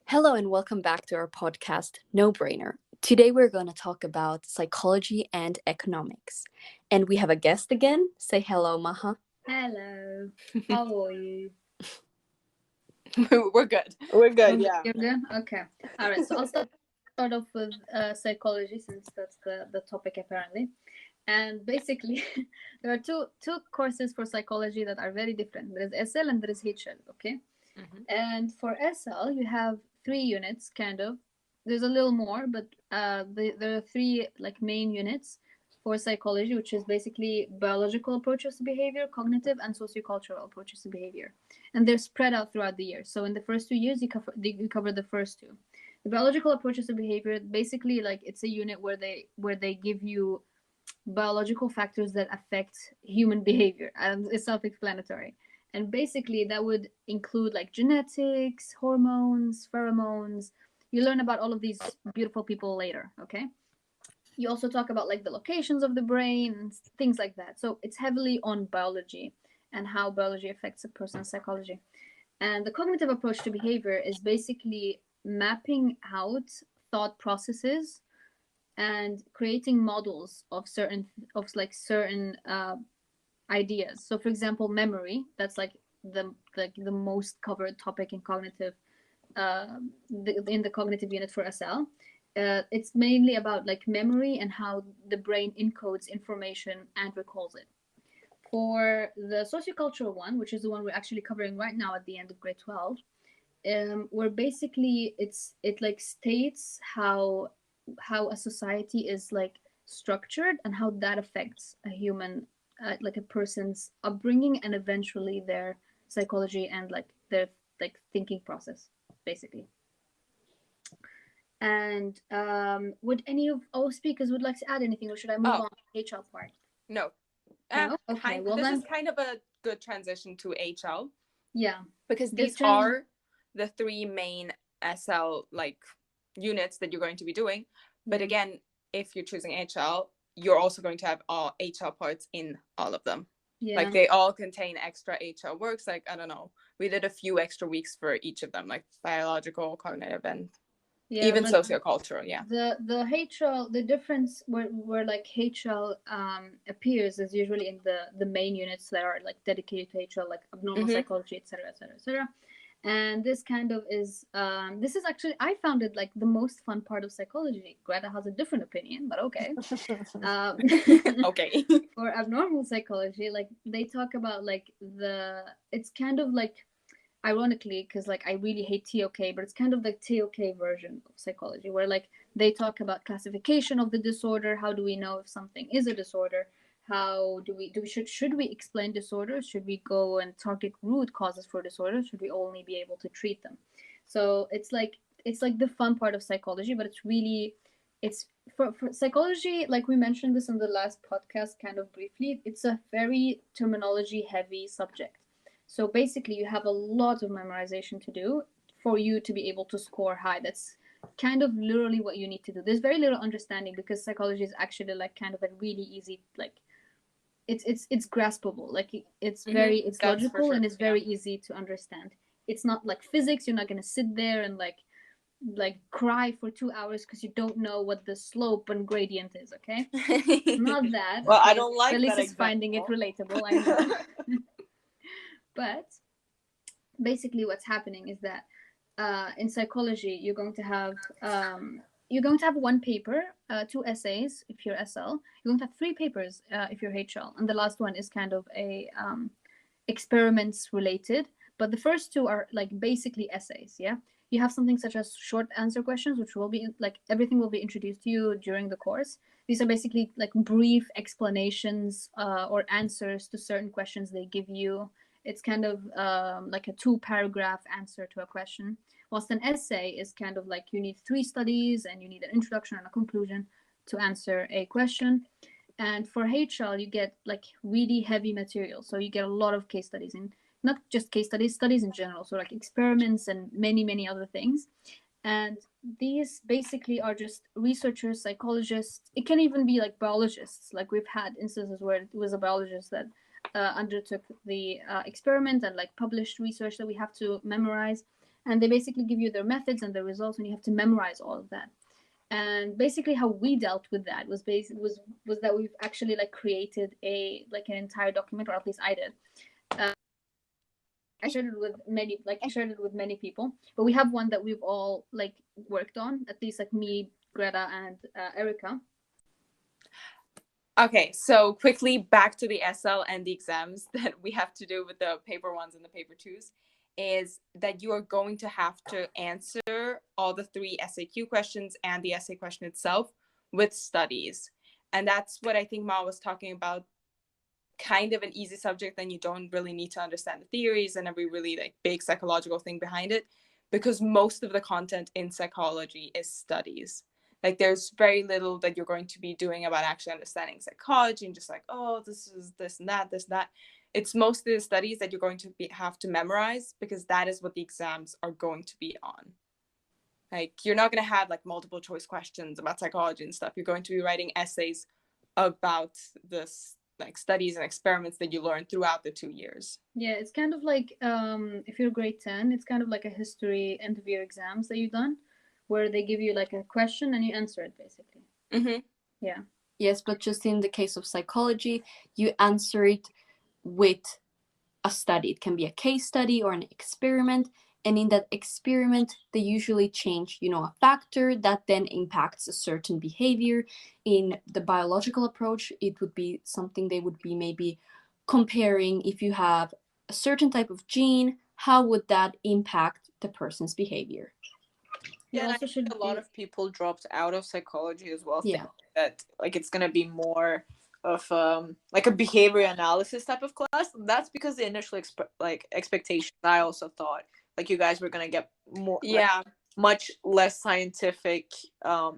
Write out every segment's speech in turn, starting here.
Hello and welcome back to our podcast, No Brainer. Today we're going to talk about psychology and economics. And we have a guest again. Say hello, Maha. Hello. How are you? We're good. We're good, yeah. You're good? Okay. All right. So I'll start off with psychology since that's the topic apparently. And basically, there are two courses for psychology that are very different. There is SL and there is HL, okay? Mm-hmm. And for SL, you have 3 units, kind of. There's a little more, but there are 3 like main units for psychology, which is basically biological approaches to behavior, cognitive, and sociocultural approaches to behavior. And they're spread out throughout the year. So in the first 2 years, you cover the first 2. The biological approaches to behavior, basically, like it's a unit where they give you biological factors that affect human behavior, and it's self-explanatory. And basically, that would include like genetics, hormones, pheromones. You learn about all of these beautiful people later, okay? You also talk about like the locations of the brain and things like that. So it's heavily on biology and how biology affects a person's psychology. And the cognitive approach to behavior is basically mapping out thought processes and creating models of certain ideas. So for example, memory, that's like the most covered topic in cognitive in the cognitive unit for SL. It's mainly about like memory and how the brain encodes information and recalls it. For the sociocultural one, which is the one we're actually covering right now at the end of grade 12, where basically it like states how a society is like structured and how that affects a human, like a person's upbringing and eventually their psychology and like their like thinking process, basically. And would any of our speakers would like to add anything, or should I move on to the HL part? No. No? Okay. Well, this then is kind of a good transition to HL. Yeah. Because these are the 3 main SL like units that you're going to be doing. But again, if you're choosing HL, you're also going to have all HL parts in all of them. Yeah. Like they all contain extra HL works. Like, I don't know, we did a few extra weeks for each of them, like biological, cognitive, and even sociocultural. Yeah. The HL, the difference where like HL appears is usually in the main units that are like dedicated to HL, like abnormal psychology, etc., etc., etc. And this kind of is this is actually, I found it like the most fun part of psychology. Greta has a different opinion, but okay. Okay. For abnormal psychology, like they talk about like it's kind of like, ironically, because like I really hate TOK, but it's kind of like TOK version of psychology, where like they talk about classification of the disorder. How do we know if something is a disorder? How should we explain disorders? Should we go and target root causes for disorders? Should we only be able to treat them? So it's like the fun part of psychology, but it's for psychology, like we mentioned this in the last podcast kind of briefly, it's a very terminology heavy subject. So basically you have a lot of memorization to do for you to be able to score high. That's kind of literally what you need to do. There's very little understanding because psychology is actually like kind of a really easy, like it's graspable. Like it's very it's logical and it's very easy to understand. It's not like physics. You're not going to sit there and like cry for 2 hours because you don't know what the slope and gradient is, okay? Not that. Well, okay? I don't like at least that it's finding it relatable, I know. But basically what's happening is that in psychology you're going to have one paper, 2 essays if you're SL. You're going to have 3 papers if you're HL, and the last one is kind of a experiments related, but the first 2 are like basically essays. Yeah, you have something such as short answer questions, which will be like everything will be introduced to you during the course. These are basically like brief explanations or answers to certain questions they give you. It's kind of like a 2-paragraph answer to a question. Whilst an essay is kind of like you need 3 studies and you need an introduction and a conclusion to answer a question. And for HL, you get like really heavy material. So you get a lot of case studies, and not just case studies, studies in general. So like experiments and many, many other things. And these basically are just researchers, psychologists. It can even be like biologists. Like we've had instances where it was a biologist that undertook the experiment and like published research that we have to memorize. And they basically give you their methods and the results, and you have to memorize all of that. And basically, how we dealt with that was that we've actually like created an entire document, or at least I did. I shared it with many people, but we have one that we've all like worked on, at least like me, Greta, and Erica. Okay, so quickly back to the SL and the exams that we have to do with the paper ones and the paper twos, is that you are going to have to answer all the 3 SAQ questions and the essay question itself with studies. And that's what I think Ma was talking about, kind of an easy subject, then you don't really need to understand the theories and every really like big psychological thing behind it, because most of the content in psychology is studies. Like there's very little that you're going to be doing about actually understanding psychology and just like, oh, this is this and that, this and that. It's mostly the studies that you're going to have to memorize, because that is what the exams are going to be on. Like you're not going to have like multiple choice questions about psychology and stuff. You're going to be writing essays about this like studies and experiments that you learn throughout the 2 years. Yeah, it's kind of like if you're grade 10, it's kind of like a history end of year exams that you've done, where they give you like a question and you answer it basically. Mm-hmm. Yeah. Yes, but just in the case of psychology, you answer it with a study. It can be a case study or an experiment. And in that experiment, they usually change, a factor that then impacts a certain behavior. In the biological approach, it would be something they would be maybe comparing. If you have a certain type of gene, how would that impact the person's behavior? Yeah, and I think a lot of people dropped out of psychology as well, Yeah. thinking that like it's gonna be more of like a behavior analysis type of class. That's because the initial expectations. I also thought like you guys were gonna get more, much less scientific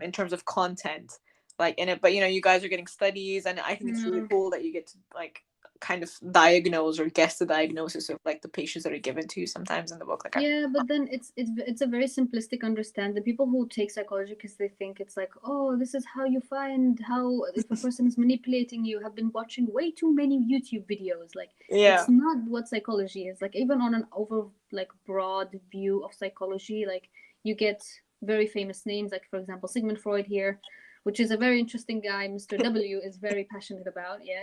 in terms of content, like in it. But you guys are getting studies, and I think it's really cool that you get to like kind of diagnose or guess the diagnosis of like the patients that are given to you sometimes in the book. Like but then it's a very simplistic understand. The people who take psychology because they think it's like, oh, this is how you find how if a person is manipulating you, have been watching way too many YouTube videos. Like it's not what psychology is. Like even on an over like broad view of psychology, like you get very famous names, like for example Sigmund Freud here, which is a very interesting guy. Mr. W is very passionate about. Yeah,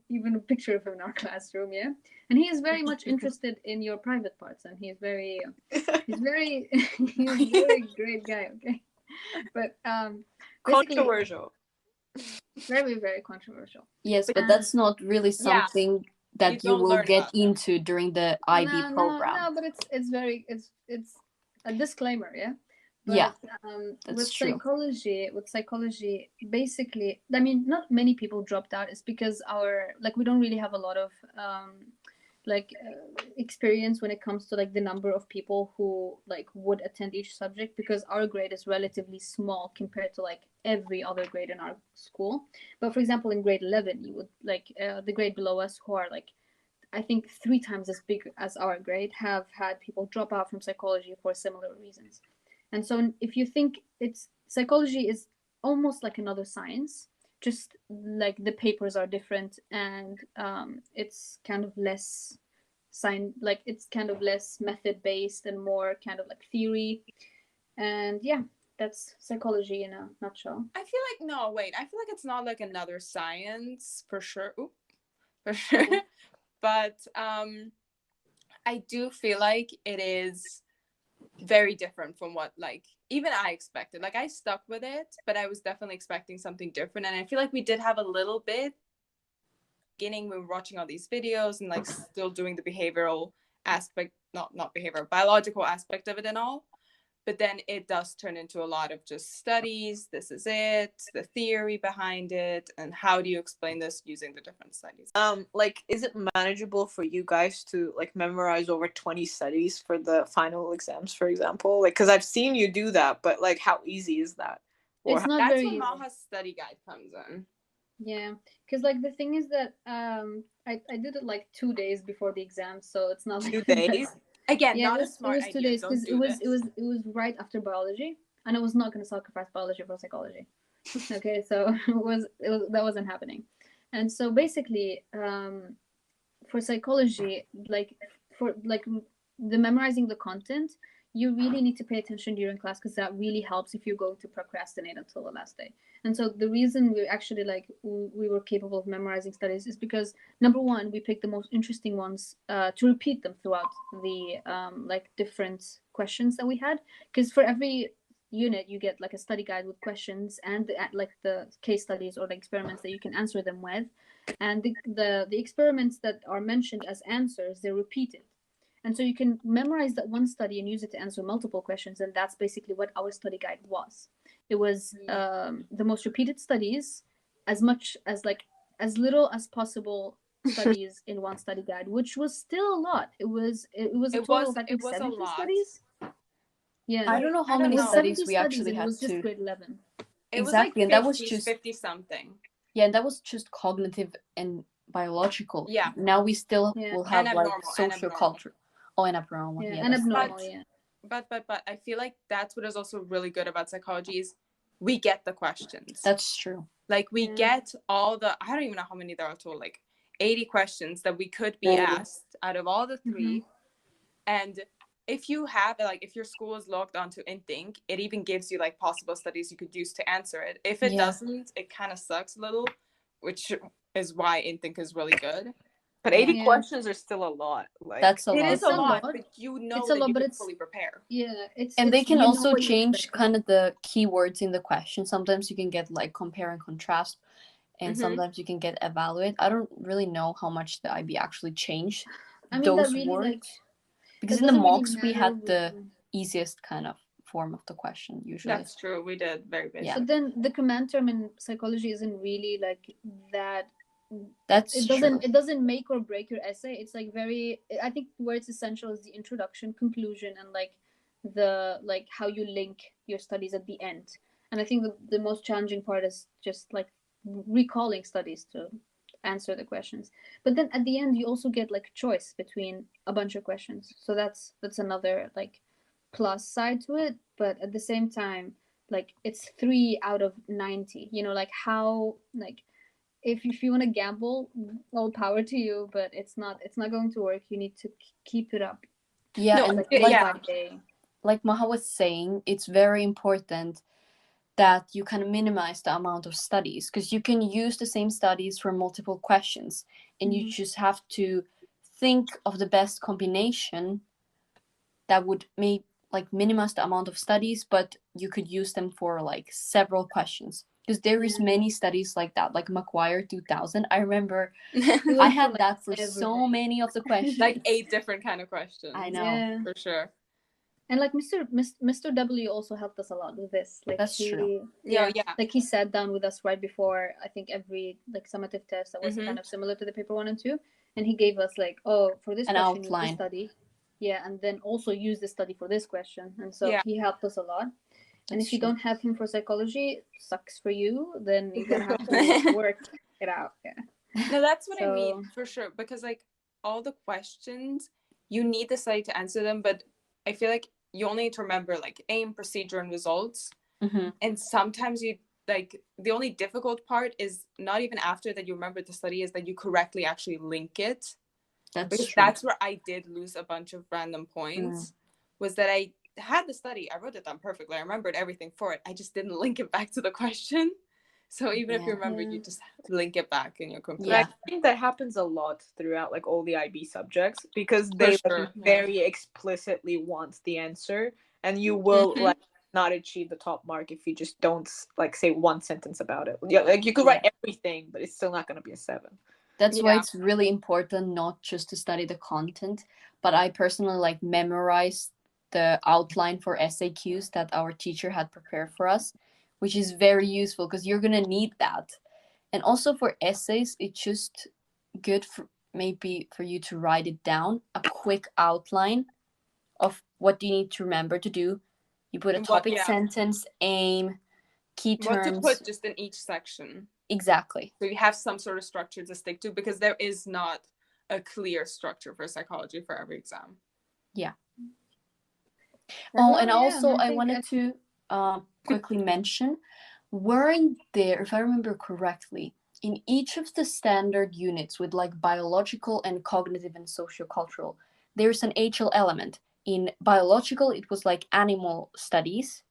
even a picture of him in our classroom. Yeah, and he is very much interested in your private parts, and he's very he's very great guy. Okay, but controversial. Very, very controversial. Yes, but that's not really something that you will get into during the IB program. No, but it's very it's a disclaimer. Yeah. But, yeah, with psychology, basically, I mean, not many people dropped out. It's because we don't really have a lot of experience when it comes to like the number of people who like would attend each subject, because our grade is relatively small compared to like every other grade in our school. But for example, in grade 11, you would like the grade below us, who are like I think 3 times as big as our grade, have had people drop out from psychology for similar reasons. And so if you think psychology is almost like another science, just like the papers are different, and it's kind of less it's kind of less method based and more kind of like theory. And yeah, that's psychology in a nutshell. I feel like it's not like another science for sure. But I do feel like it is very different from what like even I expected. Like I stuck with it, but I was definitely expecting something different. And I feel like we did have a little bit beginning when we were watching all these videos and like still doing the behavioral aspect, not behavioral, biological aspect of it and all. But then it does turn into a lot of just studies. This is it, the theory behind it, and how do you explain this using the different studies. Like, is it manageable for you guys to like memorize over 20 studies for the final exams, for example? Like, because I've seen you do that, but like, how easy is that? It's not that's very when easy. Maha's study guide comes in. Yeah, because like the thing is that I did it like 2 days before the exam, so it's not like 2 days. Again, yeah, not a smart idea. 2 days because it was right after biology, and I was not going to sacrifice biology for psychology. Okay, so that wasn't happening. And so basically for psychology, like for like the memorizing the content, you really need to pay attention during class, because that really helps if you're going to procrastinate until the last day. And so the reason we actually like we were capable of memorizing studies is because, number one, we picked the most interesting ones to repeat them throughout the like different questions that we had, because for every unit you get like a study guide with questions and like the case studies or the experiments that you can answer them with, and the experiments that are mentioned as answers, they're repeated. And so you can memorize that one study and use it to answer multiple questions. And that's basically what our study guide was. It was the most repeated studies, as much as like as little as possible studies in one study guide, which was still a lot. It was a total of I think 70 studies. Yeah, I don't know how many studies we actually had to. It was just to. grade 11. It was Exactly, like 50, and that was just 50 something. Yeah, and that was just cognitive and biological. Yeah. Now we still Yeah. will have And like abnormal, social culture. Oh, and abnormal. Yeah, Yeah, and that's abnormal. right. Yeah. But I feel like that's what is also really good about psychology is we get the questions. That's true. Like we get all the, I don't even know how many there are total, like 80 questions that we could be asked out of all the three. And if you have like, if your school is logged onto InThink, it even gives you like possible studies you could use to answer it. If it doesn't, it kind of sucks a little, which is why InThink is really good. But 80 questions are still a lot. Like that's a lot. It is a lot, but you know it's that a lot, you but can it's fully prepare. Yeah, and they can also change expect. kind of the keywords in the question. Sometimes you can get like compare and contrast, and sometimes you can get evaluate. I don't really know how much the IB actually changed those really, words, like, because in the mocks we had the easiest kind of form of the question usually. That's true. We did very basic. But then the command term in psychology isn't really like that. That's it doesn't make or break your essay. It's like very, I think where it's essential is the introduction, conclusion, and like the like how you link your studies at the end. And I think the most challenging part is just like recalling studies to answer the questions. But then at the end you also get like choice between a bunch of questions. So that's another like plus side to it. But at the same time, like it's 3 out of 90. You know, like how like if you want to gamble, all power to you, but it's not going to work. You need to keep it up. Yeah, no, and like, like Maha was saying, it's very important that you can minimize the amount of studies, because you can use the same studies for multiple questions, and you just have to think of the best combination that would minimize the amount of studies, but you could use them for like several questions. Because there is many studies like that, like McGuire 2000. I remember I had that for so many of the questions. Like 8 different kind of questions. I know. For sure. And like Mr. W also helped us a lot with this. Like that's true. Yeah. Like he sat down with us right before I think every like summative test that was kind of similar to the paper 1 and 2, and he gave us like, oh, for this an question outline. You study. Yeah, and then also use the study for this question. And so he helped us a lot. And if you don't have him for psychology, sucks for you. Then you're gonna have to work it out. Yeah. No, that's what I mean for sure. Because like all the questions, you need the study to answer them, but I feel like you only need to remember like aim, procedure, and results. And sometimes you like the only difficult part is not even after that you remember the study is that you correctly actually link it. That's where I did lose a bunch of random points. Was that I had the study, I wrote it down perfectly, I remembered everything for it, I just didn't link it back to the question. So even if you remember, you just link it back in your computer. I think that happens a lot throughout like all the IB subjects, because they very explicitly want the answer, and you will like not achieve the top mark if you just don't like say one sentence about it. Yeah, like you could write everything, but it's still not going to be a 7. That's why it's really important not just to study the content, but I personally like memorize the outline for SAQs that our teacher had prepared for us, which is very useful because you're gonna need that. And also for essays, it's just good for maybe for you to write it down, a quick outline of what you need to remember to do. You put a topic, sentence, aim, key terms. What to put just in each section. Exactly. So you have some sort of structure to stick to, because there is not a clear structure for psychology for every exam. Yeah. Oh, and also I wanted to quickly mention, weren't there, if I remember correctly, in each of the standard units with like biological and cognitive and sociocultural, there's an HL element. In biological, it was like animal studies.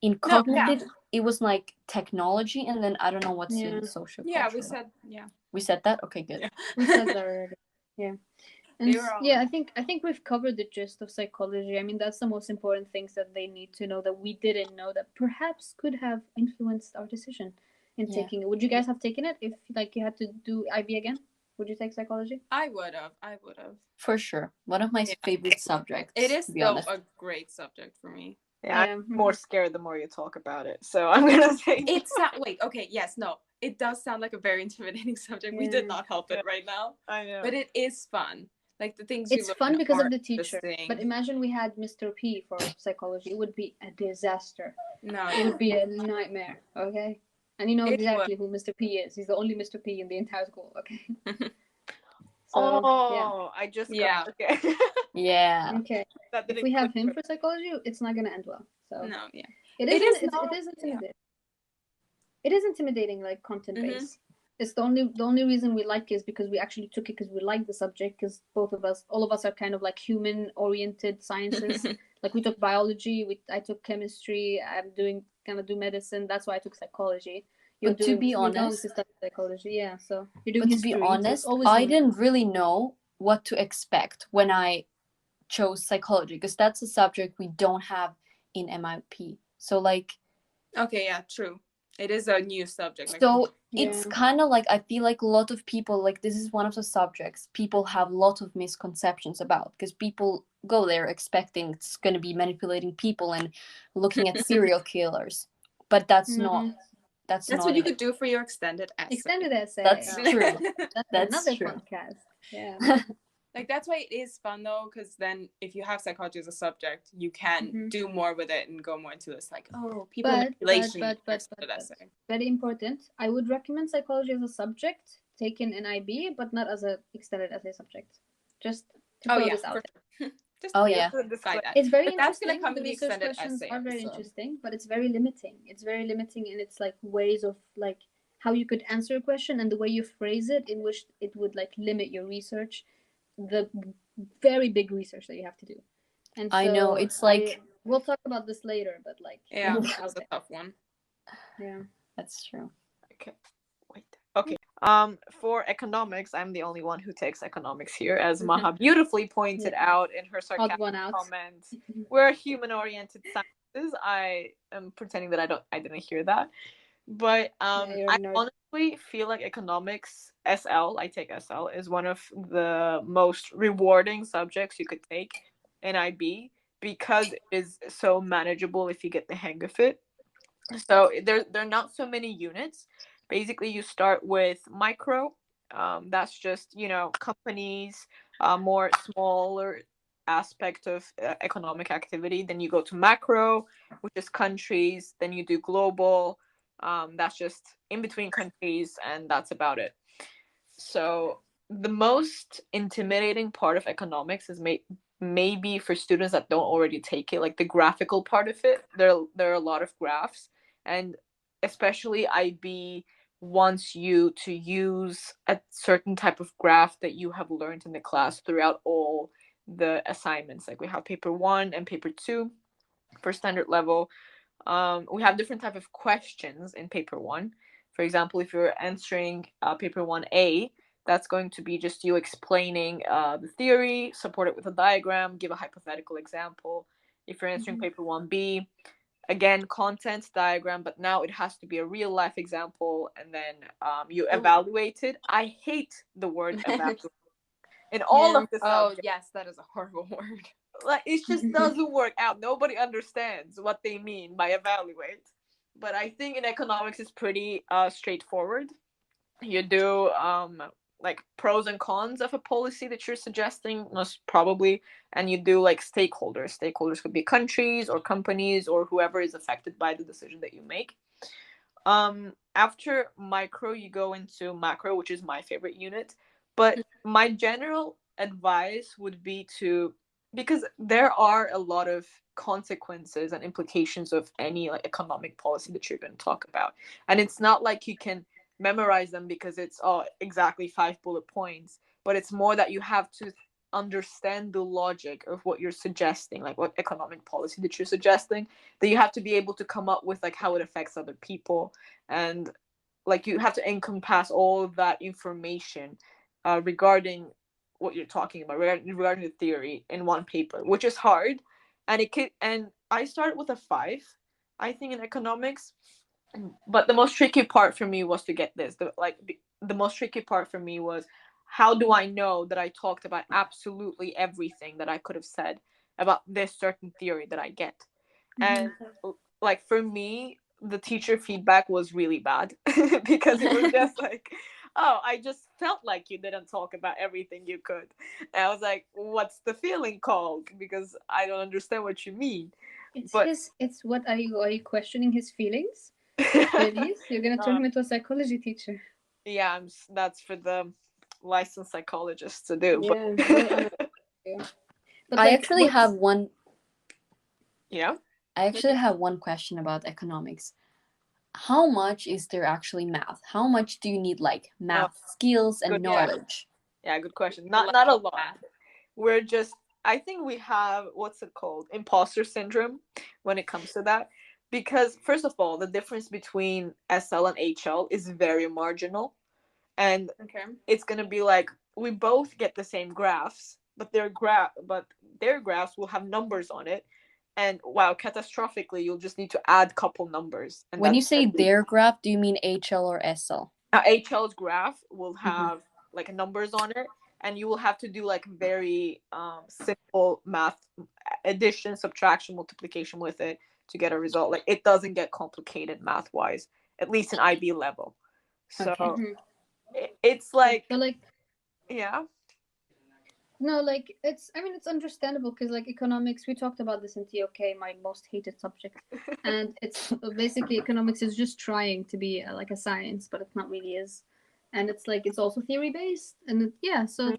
In cognitive, it was like technology, and then I don't know what's in sociocultural. Yeah, we said that. Okay, good. Yeah. We said that already. Yeah. And yeah, I think we've covered the gist of psychology. I mean, that's the most important things that they need to know that we didn't know that perhaps could have influenced our decision in taking it. Would you guys have taken it if like you had to do IB again? Would you take psychology? I would have. For sure. One of my favorite subjects. It is though a great subject for me. Yeah, I'm more scared the more you talk about it. So I'm gonna say it does sound like a very intimidating subject. Yeah. We did not help it right now. I know. But it is fun. Like the things it's fun because of the teacher. But imagine we had Mr. P for psychology. It would be a disaster. No. It would be a nightmare, okay? And you know exactly who Mr. P is. He's the only Mr. P in the entire school, okay? So, I just got okay. Yeah. Okay. If we have him for psychology, it's not gonna end well. So no, yeah. It is intimidating. Yeah. It is intimidating, like content based. It's the only reason we like it is because we actually took it because we like the subject. Because all of us are kind of like human oriented sciences. Like we took biology, I took chemistry. I'm gonna do medicine. That's why I took psychology. But to be honest, psychology. Yeah. So you're doing history. To be honest, I didn't really know what to expect when I chose psychology because that's a subject we don't have in MIP. So like. Okay. Yeah. True. It is a new subject. So it's kind of like I feel like a lot of people like this is one of the subjects people have a lot of misconceptions about because people go there expecting it's going to be manipulating people and looking at serial killers, but that's not. That's what you could do for your extended essay. That's true. That's another true. podcast. Yeah. Like that's why it is fun though, because then if you have psychology as a subject, you can do more with it and go more into this like people manipulation. But very important. I would recommend psychology as a subject taken in IB, but not as an extended essay subject. Just to throw this out there. It's very interesting. The research questions are very interesting, but it's very limiting. It's very limiting in its like ways of like how you could answer a question and the way you phrase it, in which it would like limit your research. The very big research that you have to do. And so I know it's like we'll talk about this later, but like that was a tough one. Yeah, that's true. Okay. For economics, I'm the only one who takes economics here, as Maha beautifully pointed out in her sarcastic comment. We're human-oriented sciences. I am pretending that I didn't hear that. But I honestly feel like economics SL, I take SL, is one of the most rewarding subjects you could take in IB because it is so manageable if you get the hang of it. So there are not so many units. Basically, you start with micro. That's just, companies, more smaller aspect of economic activity. Then you go to macro, which is countries. Then you do global. That's just in between countries, and that's about it. So the most intimidating part of economics is maybe for students that don't already take it, like the graphical part of it. There are a lot of graphs, and especially IB wants you to use a certain type of graph that you have learned in the class throughout all the assignments. Like we have paper 1 and paper 2 for standard level. We have different type of questions in paper 1. For example, if you're answering paper 1A, that's going to be just you explaining the theory, support it with a diagram, give a hypothetical example. If you're answering paper 1B, again, content, diagram, but now it has to be a real life example, and then you evaluate it. I hate the word evaluate in all of the subjects. Oh, yes, that is a horrible word. Like, it just doesn't work out. Nobody understands what they mean by evaluate. But I think in economics it's pretty straightforward. You do like pros and cons of a policy that you're suggesting, most probably, and you do like stakeholders. Stakeholders could be countries or companies or whoever is affected by the decision that you make. After micro, you go into macro, which is my favorite unit. But my general advice would be because there are a lot of consequences and implications of any like economic policy that you're going to talk about, and it's not like you can memorize them because it's exactly 5 bullet points, but it's more that you have to understand the logic of what you're suggesting, like what economic policy that you're suggesting, that you have to be able to come up with like how it affects other people, and like you have to encompass all of that information regarding what you're talking about, regarding the theory in one paper, which is hard. And I started with a 5, I think, in economics. But the most tricky part for me was to get this. The most tricky part for me was, how do I know that I talked about absolutely everything that I could have said about this certain theory that I get? And like for me, the teacher feedback was really bad because it was just like, oh, I just felt like you didn't talk about everything you could. And I was like, what's the feeling called? Because I don't understand what you mean. It's what are you questioning his feelings? Really? You're gonna turn him into a psychology teacher? Yeah, that's for the licensed psychologists to do. Yeah. But I actually have one. Yeah. I actually have one question about economics. How much is there actually math? How much do you need like math skills and knowledge? Yeah, good question. Not a lot. We're just, I think we have, what's it called? Imposter syndrome when it comes to that. Because first of all, the difference between SL and HL is very marginal. And it's going to be like, we both get the same graphs, but their graphs will have numbers on it. And wow, catastrophically, you'll just need to add couple numbers. And when you say their graph, do you mean HL or SL? HL's graph will have like numbers on it, and you will have to do like very simple math, addition, subtraction, multiplication with it to get a result. Like it doesn't get complicated math wise, at least in IB level. So it's like, yeah. No, like it's understandable because like economics, we talked about this in TOK, my most hated subject, and it's basically economics is just trying to be like a science, but it not really is, and it's like it's also theory based, and so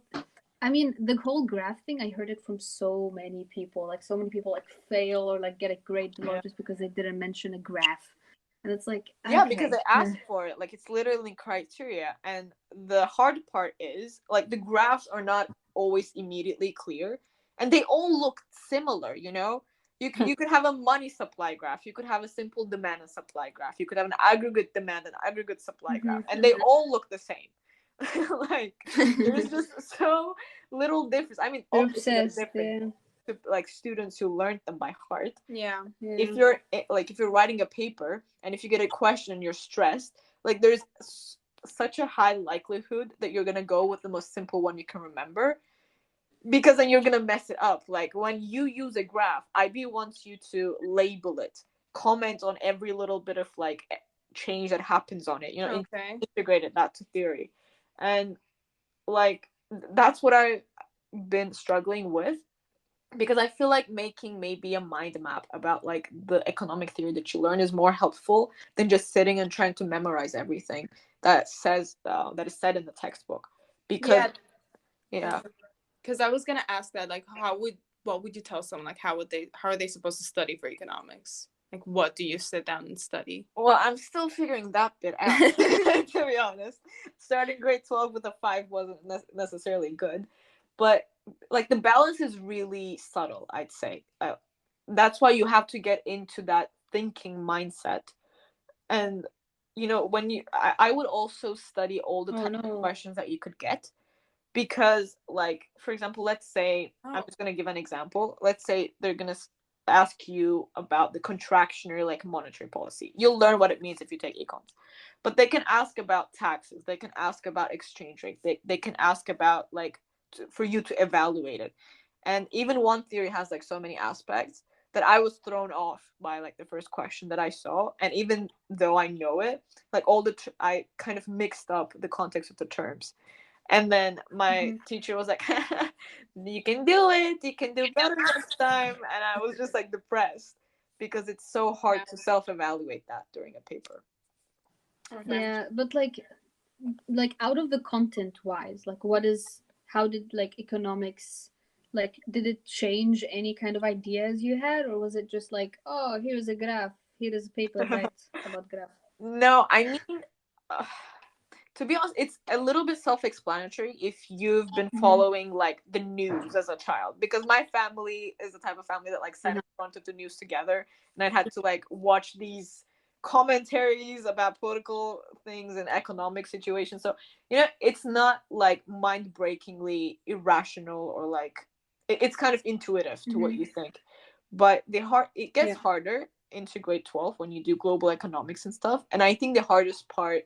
I mean the whole graph thing, I heard it from so many people, like so many people like fail or like get a grade below just because they didn't mention a graph. And it's like, because they asked for it, like it's literally criteria. And the hard part is like the graphs are not always immediately clear, and they all look similar. You could have a money supply graph, you could have a simple demand and supply graph, you could have an aggregate demand and aggregate supply graph, and they all look the same. Like there's just so little difference. I mean, obviously there's different to like students who learned them by heart. If you're writing a paper and if you get a question and you're stressed, like there's such a high likelihood that you're gonna go with the most simple one you can remember, because then you're gonna mess it up. Like when you use a graph, IB wants you to label it, comment on every little bit of like change that happens on it, integrated that to theory. And like that's what I've been struggling with, because I feel like making maybe a mind map about like the economic theory that you learn is more helpful than just sitting and trying to memorize everything that that is said in the textbook. Because because I was gonna ask that, like, what would you tell someone, like how are they supposed to study for economics? Like, what do you sit down and study? Well, I'm still figuring that bit out, to be honest. Starting grade 12 with a 5 wasn't necessarily good, but like the balance is really subtle, I'd say. That's why you have to get into that thinking mindset. And I would also study all the types of questions that you could get, because like, for example, let's say I'm just going to give an example. Let's say they're going to ask you about the contractionary like monetary policy. You'll learn what it means if you take econs, but they can ask about taxes, they can ask about exchange rate, they can ask about like for you to evaluate it. And even one theory has like so many aspects that I was thrown off by like the first question that I saw. And even though I know it, like I kind of mixed up the context of the terms. And then my teacher was like, you can do it, you can do better next time. And I was just like depressed, because it's so hard to self-evaluate that during a paper. Yeah, but like out of the content wise, like how did like economics, like did it change any kind of ideas you had, or was it just like, oh, here's a graph, here is a paper, write about graph? No, I mean, to be honest, it's a little bit self-explanatory if you've been following like the news as a child, because my family is the type of family that like sat in front of the news together, and I'd had to like watch these commentaries about political things and economic situations. So, you know, it's not like mind-breakingly irrational or like it's kind of intuitive to what you think. But it gets harder into grade 12 when you do global economics and stuff. And I think the hardest part,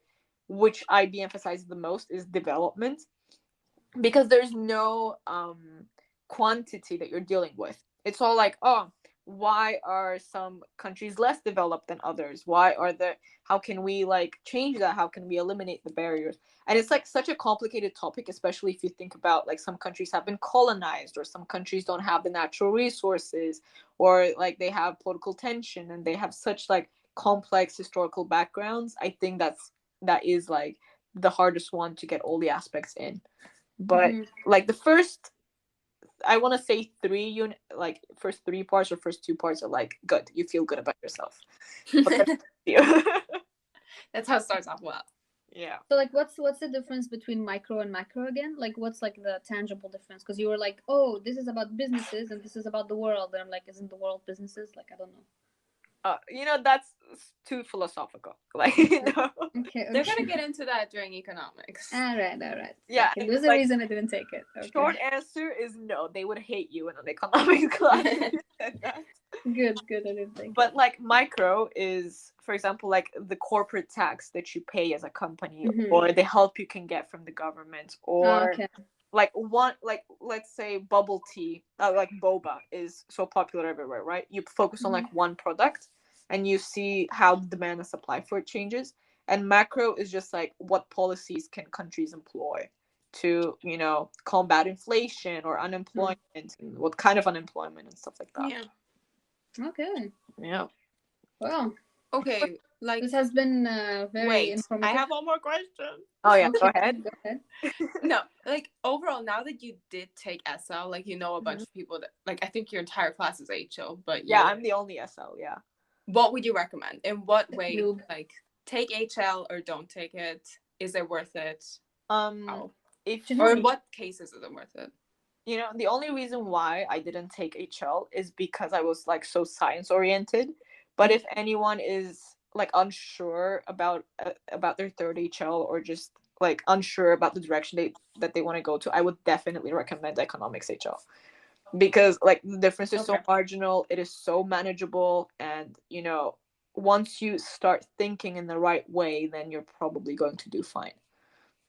which I de-emphasize the most, is development, because there's no quantity that you're dealing with. It's all like, oh, why are some countries less developed than others? How can we like change that? How can we eliminate the barriers? And it's like such a complicated topic, especially if you think about like some countries have been colonized, or some countries don't have the natural resources, or like they have political tension and they have such like complex historical backgrounds. I think that is like the hardest one to get all the aspects in. But like the first, I want to say first 3 parts or first 2 parts are like good. You feel good about yourself. That's how it starts off well. Yeah. So like, what's the difference between micro and macro again? Like, what's like the tangible difference? Because you were like, oh, this is about businesses and this is about the world. And I'm like, isn't the world businesses? Like, I don't know. You know, that's too philosophical. Like, you know. Okay. They're gonna get into that during economics. All right. Yeah, okay. There's a reason I didn't take it. Okay. Short answer is no. They would hate you in an economics class. Good. I didn't think. But like micro is, for example, like the corporate tax that you pay as a company, or the help you can get from the government, or like let's say bubble tea, like boba is so popular everywhere, right? You focus on like one product and you see how the demand and supply for it changes. And macro is just like, what policies can countries employ to, you know, combat inflation or unemployment, and what kind of unemployment and stuff like that. Yeah. Okay. Yeah. Well. Okay. Like, this has been very informative. I have one more question. Oh yeah, go ahead. No, like overall, now that you did take SL, like you know a bunch of people that, like, I think your entire class is HL, but yeah, I'm the only SL. Yeah. What would you recommend? In what way? Like, take HL or don't take it? Is it worth it? Or in what cases is it worth it? You know, the only reason why I didn't take HL is because I was like so science oriented. But if anyone is like unsure about their third HL, or just like unsure about the direction that they want to go to, I would definitely recommend economics HL, because like the difference is so marginal, it is so manageable, and you know, once you start thinking in the right way, then you're probably going to do fine.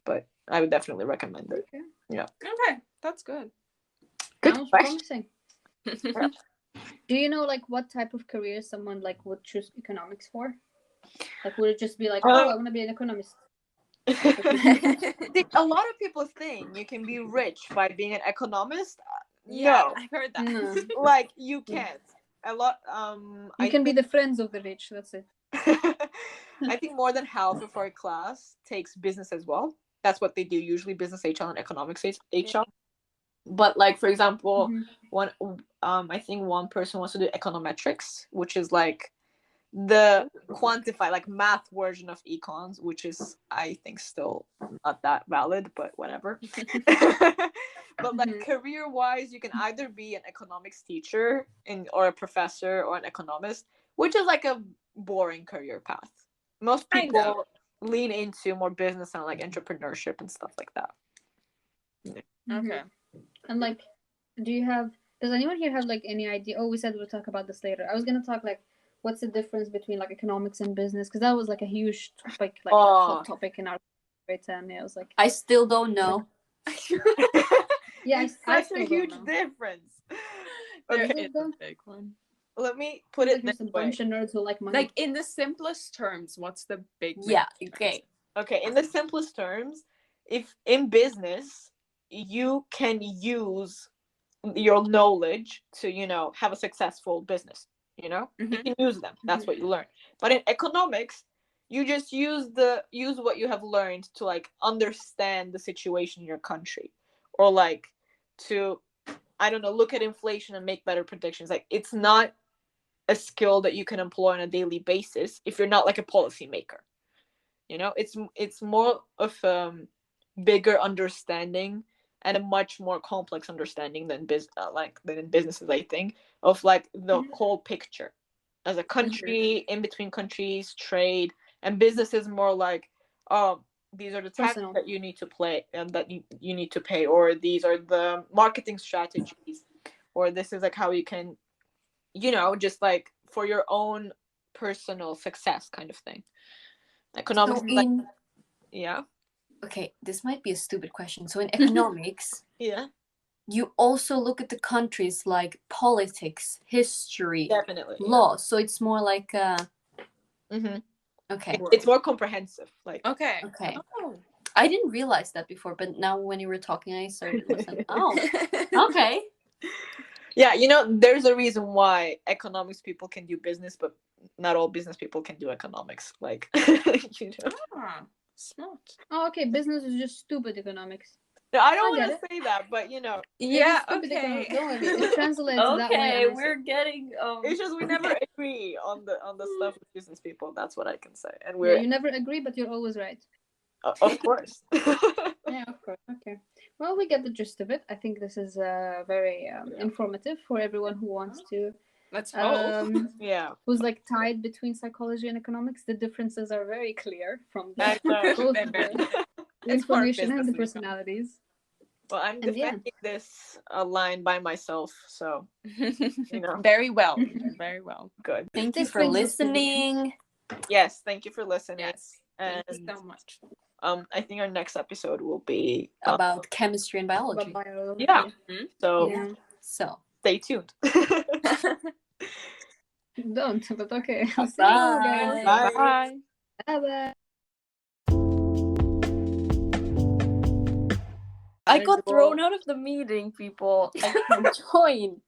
But I would definitely recommend it. Okay. Yeah. Okay, that's good. Good question. Do you know like what type of career someone like would choose economics for? Like, would it just be like, I want to be an economist? A lot of people think you can be rich by being an economist. No, I've heard that. No. Like, you can't. A lot. You can be the friends of the rich. That's it. I think more than half of our class takes business as well. That's what they do usually: business HL and economics HL. But like, for example, I think one person wants to do econometrics, which is like the quantify, like math version of econs, which is, I think, still not that valid, but whatever. But like career wise, you can either be an economics teacher or a professor, or an economist, which is like a boring career path. Most people lean into more business and like entrepreneurship and stuff like that. Okay. And like, does anyone here have like any idea? Oh, we said we'll talk about this later. I was gonna talk like, what's the difference between like economics and business? Because that was like a huge topic, like hot topic in our grade 10. Yeah, I was like, I still don't know. Yeah, it's such a huge difference. There is a big one. Let me put it this way. way. Bunch of nerds who like money. Like, in the simplest terms, what's the big? Yeah. Okay. In the simplest terms, if in business you can use your knowledge to, you know, have a successful business, you know, you can use them. That's what you learn. But in economics, you just use what you have learned to like understand the situation in your country, or like to, I don't know, look at inflation and make better predictions. Like, it's not a skill that you can employ on a daily basis if you're not like a policymaker. You know, it's more of bigger understanding and a much more complex understanding than than in businesses, I think, of like the whole picture as a country, in between countries, trade, and business is more like, these are the taxes that you need to play and that you need to pay, or these are the marketing strategies, or this is like how you can, you know, just like for your own personal success kind of thing. Economics, So yeah. Okay, this might be a stupid question. So in economics, Yeah, you also look at the countries like politics, history, definitely, law. So it's more like okay. It's more comprehensive. Like Okay. Oh. I didn't realize that before, but now when you were talking, I started listening. Oh, okay. Yeah, you know, there's a reason why economics people can do business, but not all business people can do economics. Like, you know. Smart. Oh, okay. Business is just stupid economics. No, I don't want to say that, but you know. Yeah. Stupid Okay. economics. Don't worry. It translates that way. Okay, we're getting. It's just we never agree on the stuff with business people. That's what I can say, and Yeah, you never agree, but you're always right. Of course. Yeah, of course. Okay. Well, we get the gist of it. I think this is very informative for everyone who wants to. Let's hope. Yeah. Who's like tied between psychology and economics. The differences are very clear from both the information and the personalities. Well, I'm defending this line by myself, so you know. Very well. Very well. Good. Thank you for listening. Yes, thank you for listening. Yes. And thank you so much. I think our next episode will be about chemistry and biology. Yeah. So stay tuned. Don't, but okay. Bye. See you guys. Bye. Bye. I got thrown out of the meeting, people. I can't join.